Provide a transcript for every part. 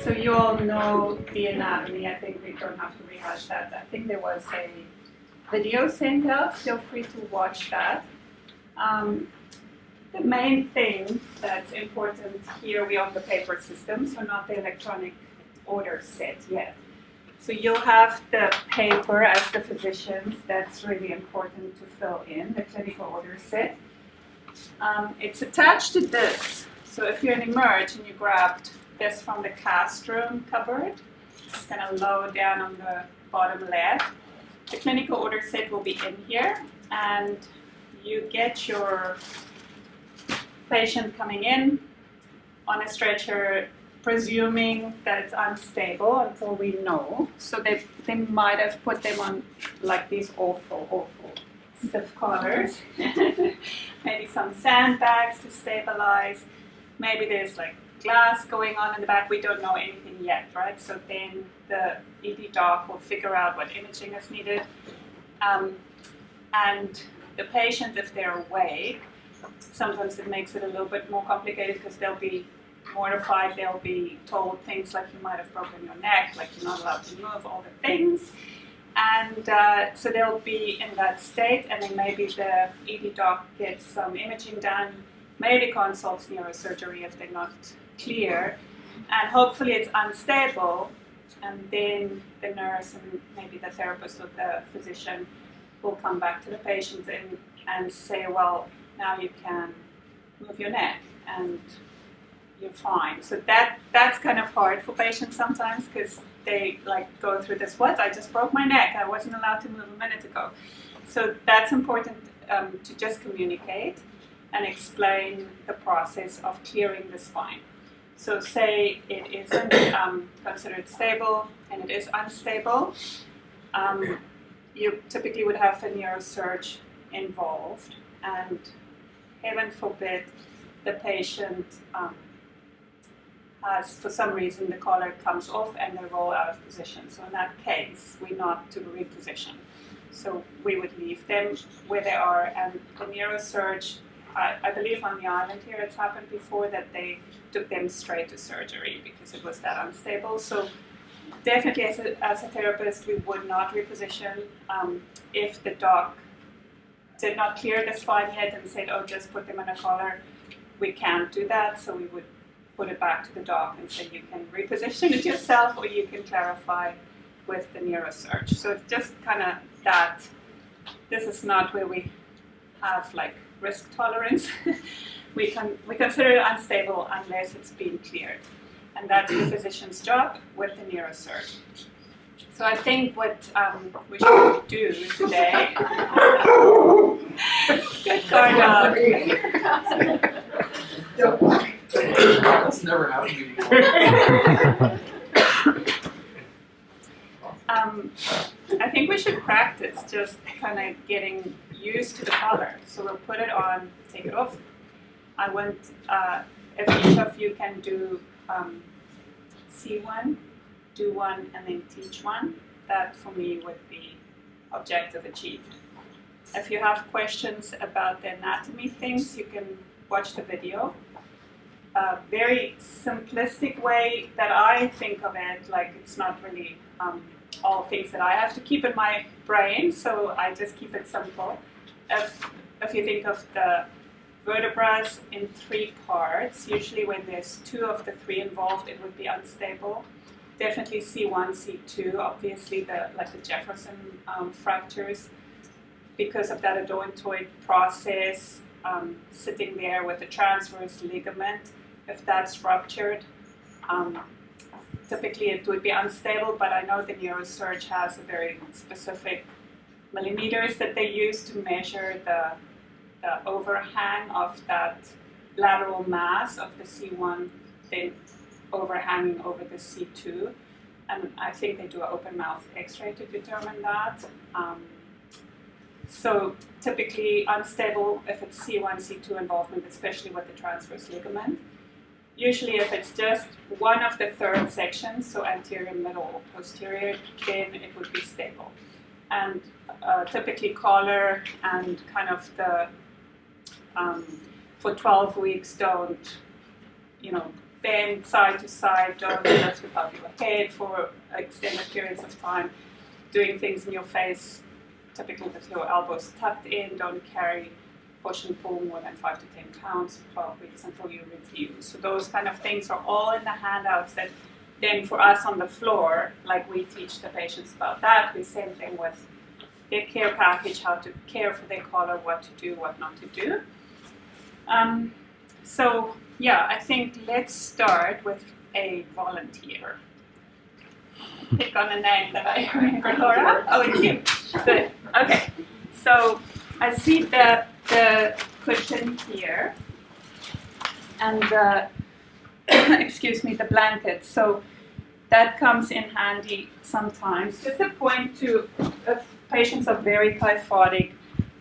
So you all know the anatomy. I think we don't have to rehash that. I think there was a video sent out. Feel free to watch that. The main thing that's important here, we own the paper system, so not the electronic order set yet. So you'll have the paper as the physicians. That's really important to fill in, the clinical order set. It's attached to this. So if you're in Emerge and you grabbed this from the cast room cupboard, it's kind of low down on the bottom left. The clinical order set will be in here, and you get your patient coming in on a stretcher, presuming that it's unstable until we know. So they might have put them on like these awful stiff collars. Maybe some sandbags to stabilize. Maybe there's like glass going on in the back. We don't know anything yet, right? So then the ED doc will figure out what imaging is needed. And the patient, if they're awake, sometimes it makes it a little bit more complicated because they'll be mortified. They'll be told things like you might have broken your neck, like you're not allowed to move, all the things. And so they'll be in that state, and then maybe the ED doc gets some imaging done, maybe consults neurosurgery if they're not clear, and hopefully it's unstable, and then the nurse and maybe the therapist or the physician will come back to the patient and say, well, now you can move your neck and you're fine. So that's kind of hard for patients sometimes because they like go through this, what? I just broke my neck. I wasn't allowed to move a minute ago. So that's important to just communicate and explain the process of clearing the spine. So say it isn't considered stable and it is unstable, you typically would have a neurosurge involved, and heaven forbid the patient has, for some reason, the collar comes off and they roll out of position. So in that case, we're not to reposition. So we would leave them where they are, and the neurosurge, I believe on the island here it's happened before that they took them straight to surgery because it was that unstable. So definitely as a therapist, we would not reposition. If the doc did not clear the spine yet and said, oh, just put them in a collar, we can't do that. So we would put it back to the doc and say you can reposition it yourself or you can clarify with the neurosurge. So it's just kind of that. This is not where we have like risk tolerance. we consider it unstable unless it's been cleared. And that's the physician's job with the neurosurge. So I think what we should do today, good card. That's never happened before. I think we should practice just kind of getting used to the collar. So we'll put it on, take it off. I want, if each of you can do see one, do one, and then teach one, that for me would be objective achieved. If you have questions about the anatomy things, you can watch the video. A very simplistic way that I think of it, like it's not really all things that I have to keep in my brain, so I just keep it simple. If you think of the vertebrae in 3 parts, usually when there's 2 of the 3 involved, it would be unstable. Definitely C1, C2, obviously the Jefferson fractures, because of that odontoid process sitting there with the transverse ligament. If that's ruptured, typically it would be unstable, but I know the neurosurge has a very specific millimeters that they use to measure the overhang of that lateral mass of the C1, then overhanging over the C2. And I think they do an open mouth x-ray to determine that. So typically unstable if it's C1, C2 involvement, especially with the transverse ligament. Usually if it's just one of the third sections, so anterior, middle, or posterior, then it would be stable. And typically collar and kind of the, for 12 weeks don't, bend side to side, don't lift above your head for extended periods of time. Doing things in your face, typically with your elbows tucked in, don't carry, push and pull more than 5 to 10 pounds for 12 weeks until you review. So those kind of things are all in the handouts that then for us on the floor, like we teach the patients about that. The same thing with their care package, how to care for their collar, what to do, what not to do. So yeah, I think let's start with a volunteer. Pick on a name that I remember, Laura. Oh, it's you. Good. Okay. So I see the cushion here and the excuse me, the blanket. So that comes in handy sometimes. Just a point to, if patients are very kyphotic,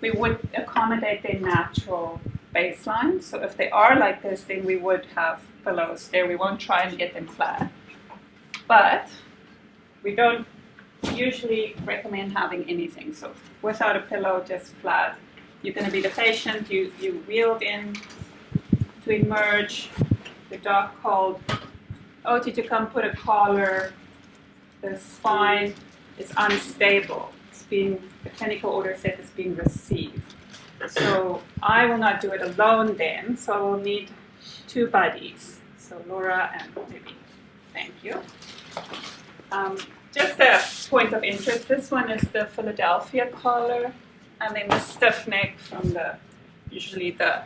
we would accommodate their natural baseline. So if they are like this, then we would have pillows there. We won't try and get them flat. But we don't usually recommend having anything. So without a pillow, just flat. You're going to be the patient. You wheeled in to emerge. The dog called Oti to come put a collar. The spine is unstable. The clinical order said it's being received. So I will not do it alone then. So I will need 2 buddies. So Laura and Libby. Thank you. Just a point of interest, this one is the Philadelphia collar, and then the stiff neck from usually the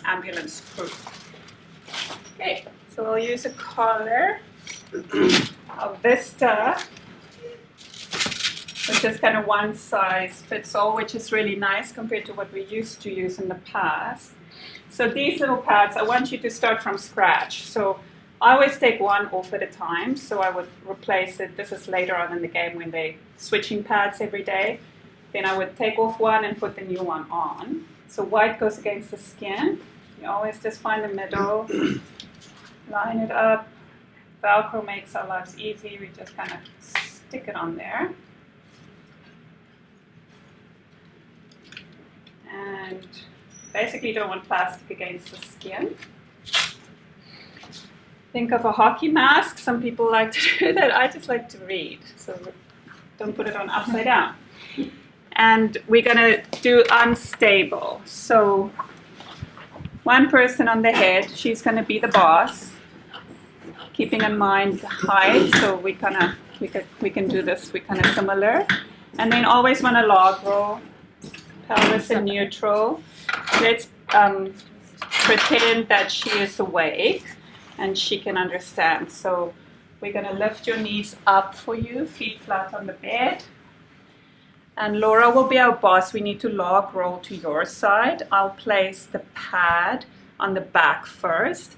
ambulance crew. Okay, so we'll use a collar, a Vista, which is kind of one size fits all, which is really nice compared to what we used to use in the past. So these little pads, I want you to start from scratch. So I always take one off at a time, so I would replace it. This is later on in the game when they're switching pads every day. Then I would take off one and put the new one on. So white goes against the skin. You always just find the middle, line it up. Velcro makes our lives easy. We just kind of stick it on there. And basically you don't want plastic against the skin. Think of a hockey mask. Some people like to do that. I just like to read, so don't put it on upside down. And we're going to do unstable. So one person on the head, she's going to be the boss, keeping in mind the height. So we can do this. We're kind of similar. And then always want a log roll, pelvis in neutral. Let's pretend that she is awake and she can understand. So we're going to lift your knees up for you, feet flat on the bed. And Laura will be our boss. We need to log roll to your side. I'll place the pad on the back first.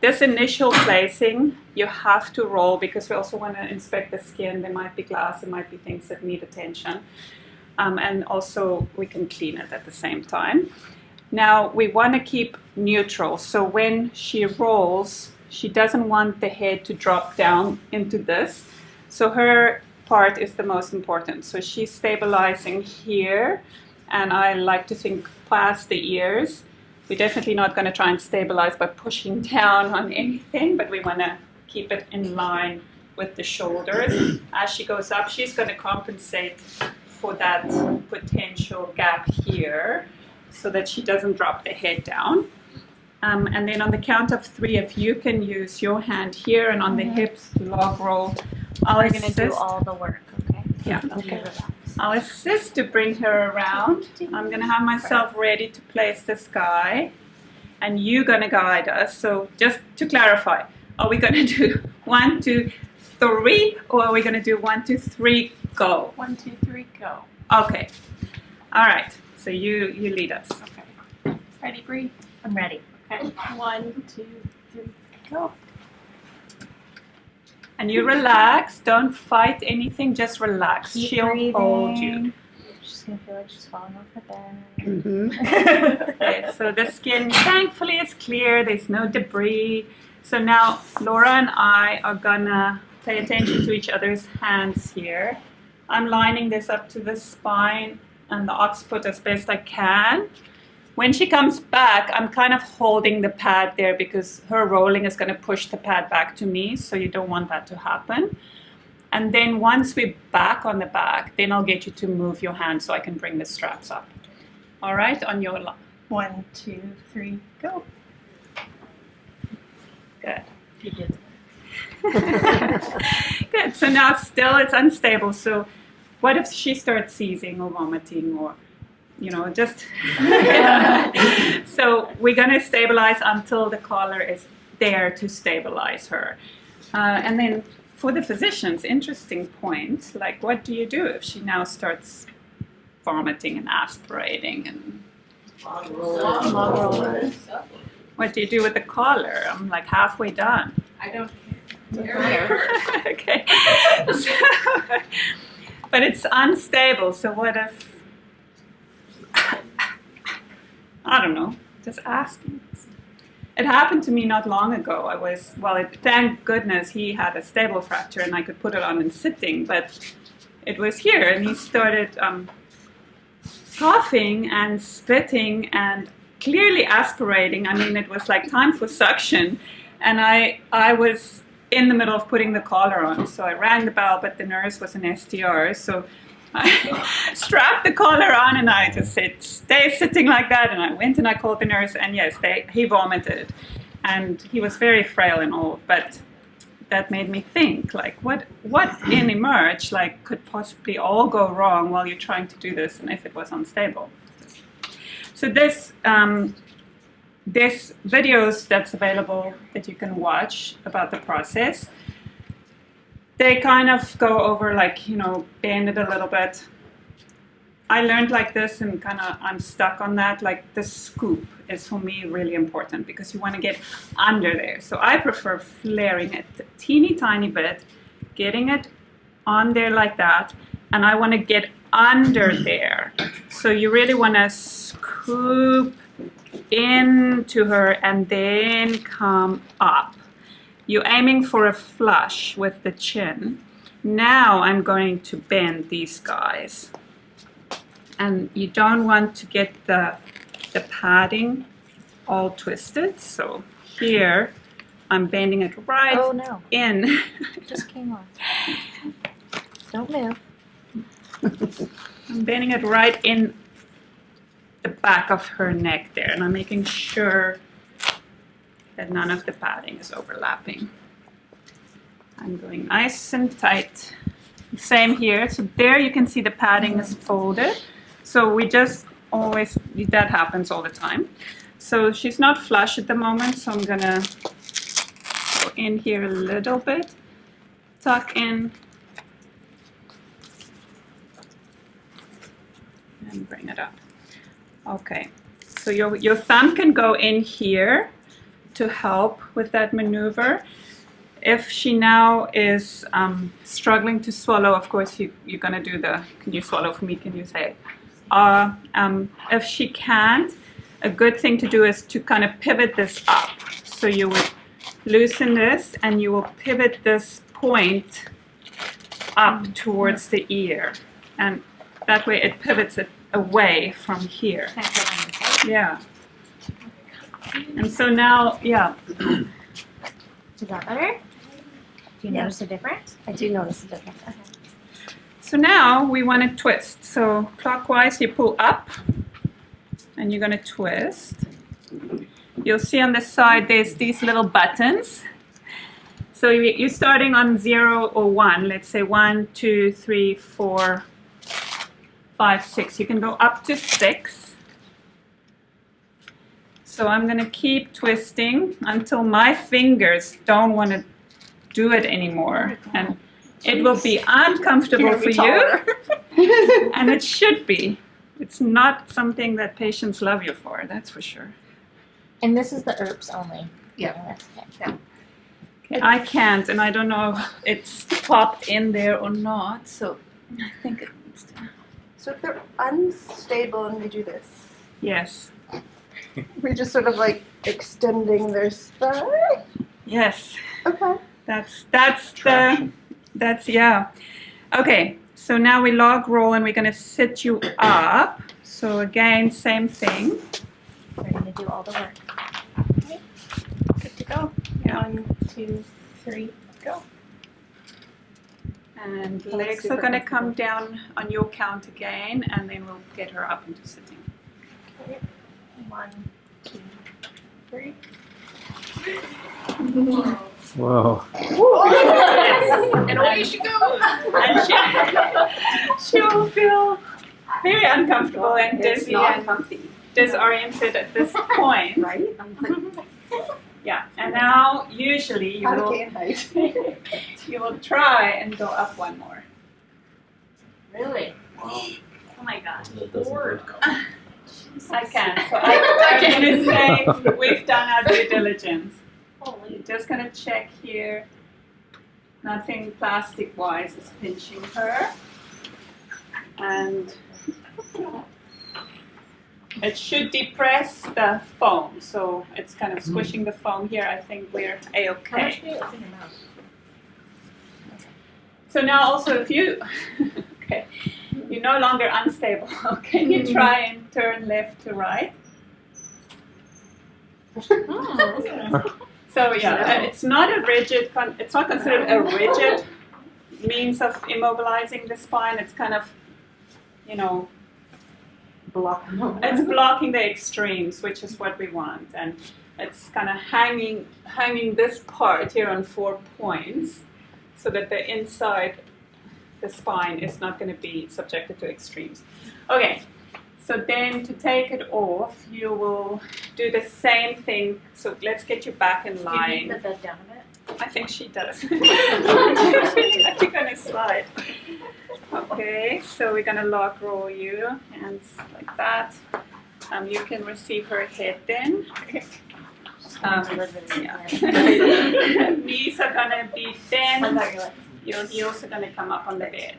This initial placing, you have to roll because we also want to inspect the skin. There might be glass, there might be things that need attention. And also we can clean it at the same time. Now we want to keep neutral. So when she rolls, she doesn't want the head to drop down into this. So her part is the most important. So she's stabilizing here, and I like to think past the ears. We're definitely not going to try and stabilize by pushing down on anything, but we want to keep it in line with the shoulders. As she goes up, she's going to compensate for that potential gap here so that she doesn't drop the head down. And then on the count of 3, if you can use your hand here and on the hips to log roll, We're going to do all the work, okay? Yeah. Okay. I'll assist to bring her around. I'm going to have myself ready to place this guy, and you're going to guide us. So just to clarify, are we going to do 1, 2, 3, or are we going to do 1, 2, 3, go? 1, 2, 3, go. Okay. All right. So you lead us. Okay. Ready, Bree? I'm ready. Okay. 1, 2, 3, go. And you relax. Don't fight anything. Just relax. Keep She'll breathing. hold you. She's going to feel like she's falling off her bed. Okay, so the skin thankfully is clear. There's no debris. So now Laura and I are gonna pay attention to each other's hands here. I'm lining this up to the spine and the occiput as best I can. When she comes back, I'm kind of holding the pad there because her rolling is going to push the pad back to me, so you don't want that to happen. And then once we're back on the back, then I'll get you to move your hand so I can bring the straps up. All right, on your 1, 2, 3, go. Good. You did. Good. So now still it's unstable. So what if she starts seizing or vomiting or, just... So we're going to stabilize until the collar is there to stabilize her. And then for the physicians, interesting point, like what do you do if she now starts vomiting and aspirating? And Log rollers. what do you do with the collar? I'm like halfway done. I don't Okay. But it's unstable, so what if, I don't know, just asking. It happened to me not long ago. Thank goodness he had a stable fracture and I could put it on in sitting, but it was here and he started coughing and spitting and clearly aspirating. I mean, it was like time for suction, and I was in the middle of putting the collar on, so I rang the bell, but the nurse was an STR, so I strapped the collar on and I just said, stay sitting like that, and I went and I called the nurse, and yes, he vomited, and he was very frail and old, but that made me think, like, what in Emerge, like, could possibly all go wrong while you're trying to do this, and if it was unstable. So this videos that's available that you can watch about the process. They kind of go over, like, bend it a little bit. I learned like this and kind of I'm stuck on that. Like the scoop is for me really important because you want to get under there. So I prefer flaring it a teeny tiny bit, getting it on there like that, and I want to get under there. So you really want to scoop into her and then come up. You're aiming for a flush with the chin. Now I'm going to bend these guys. And you don't want to get the padding all twisted. So here I'm bending it right in. It just came off. Don't move. I'm bending it right in the back of her neck there, and I'm making sure that none of the padding is overlapping. I'm going nice and tight. Same here. So there you can see the padding is folded. So we just always, that happens all the time. So she's not flush at the moment, so I'm gonna go in here a little bit, tuck in, and bring it up. Okay, so your thumb can go in here to help with that maneuver. If she now is struggling to swallow, of course you're gonna do can you swallow for me, can you say? If she can't, a good thing to do is to kind of pivot this up. So you would loosen this and you will pivot this point up towards the ear. And that way it pivots it away from here. Yeah. And so now, yeah. Is that better? Do you notice a difference? I do notice a difference. Okay. So now we want to twist. So clockwise you pull up and you're going to twist. You'll see on the side there's these little buttons. So you're starting on 0 or 1. Let's say 1, 2, 3, 4, 5, 6. You can go up to 6. So I'm going to keep twisting until my fingers don't want to do it anymore. And it will be uncomfortable for you. And it should be. It's not something that patients love you for, that's for sure. And this is the herbs only. Yeah. Okay. Okay, I can't, and I don't know if it's popped in there or not, so I think it needs to. So if they're unstable and we do this, Yes, we're just sort of like extending their spine. yes, Okay. that's yeah. Okay, so now we log roll and we're gonna sit you up. So again, same thing. all the work. Okay. Good to go. Yeah. 1, 2, 3, go. And Looks legs super are gonna comfortable. come down on your count again, and then we'll get her up into sitting. Okay. 1, 2, 3. Whoa. And away she goes. And she will feel very uncomfortable and It's dizzy not and comfy, disoriented at this point. right? Yeah, and now usually you will you will try and go up one more. Really? Oh my god. I can. So I'm gonna say we've done our due diligence. Holy. Just gonna check here. Nothing plastic-wise is pinching her. And it should depress the foam. So it's kind of squishing the foam here. I think we're A-okay. in your mouth? So now also if you, okay, you're no longer unstable. Can you try and turn left to right? So yeah, it's not a rigid, it's not considered a rigid means of immobilizing the spine. It's kind of, you know, it's blocking the extremes, which is what we want. And it's kind of hanging this part here on 4 points so that the inside, the spine is not going to be subjected to extremes. Okay. So then to take it off, you will do the same thing. So let's get you back in Do you line. need the bed down a bit? I think she does. I think I'm gonna slide. Okay, so we're gonna log roll you, hands like that. You can receive her head then. Yeah. Knees are gonna be bent. Your heels are gonna come up on the bed.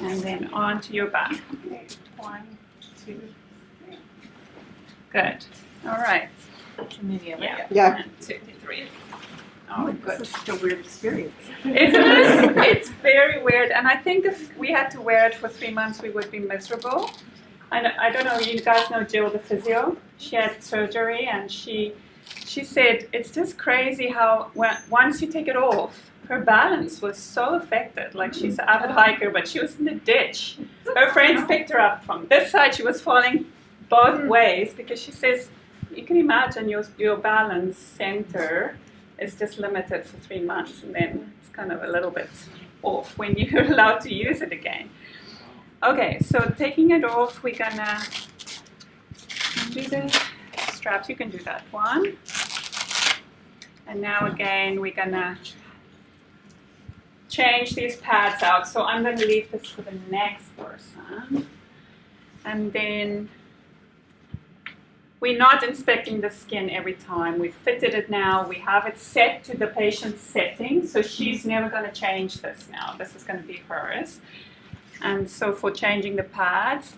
And then onto your back. Okay. 1, 2, 3. Good. All right. Yeah. Yeah. 1, 2, 3. Oh, good. This is such a weird experience. It's very weird, and I think if we had to wear it for 3 months, we would be miserable. I don't know. You guys know Jill, the physio. She had surgery, and she said it's just crazy how once you take it off, her balance was so affected. Like she's an avid hiker, but she was in the ditch. Her friends picked her up from this side. She was falling both ways because she says, you can imagine your balance center is just limited for 3 months, and then it's kind of a little bit off when you're allowed to use it again. Okay, so taking it off, we're gonna do the straps. You can do that one. And now again, we're gonna change these pads out. So I'm going to leave this for the next person. And then we're not inspecting the skin every time. We've fitted it now. We have it set to the patient's setting. So she's never going to change this now. This is going to be hers. And so for changing the pads,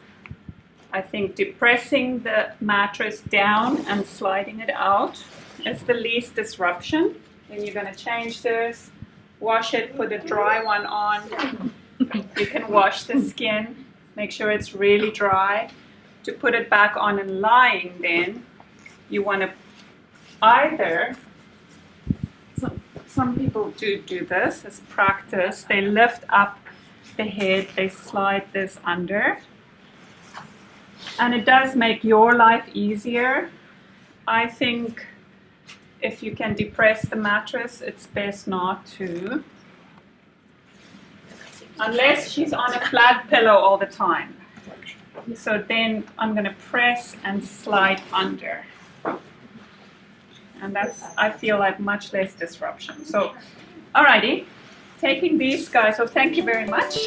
I think depressing the mattress down and sliding it out is the least disruption. Then you're going to change this. Wash it, put a dry one on. You can wash the skin, make sure it's really dry. To put it back on and lying then, you want to either, some people do this as practice, they lift up the head, they slide this under. And it does make your life easier. I think if you can depress the mattress, it's best not to. Unless she's on a flat pillow all the time. So then I'm going to press and slide under. And that's, I feel like, much less disruption. So, alrighty, taking these guys, so thank you very much.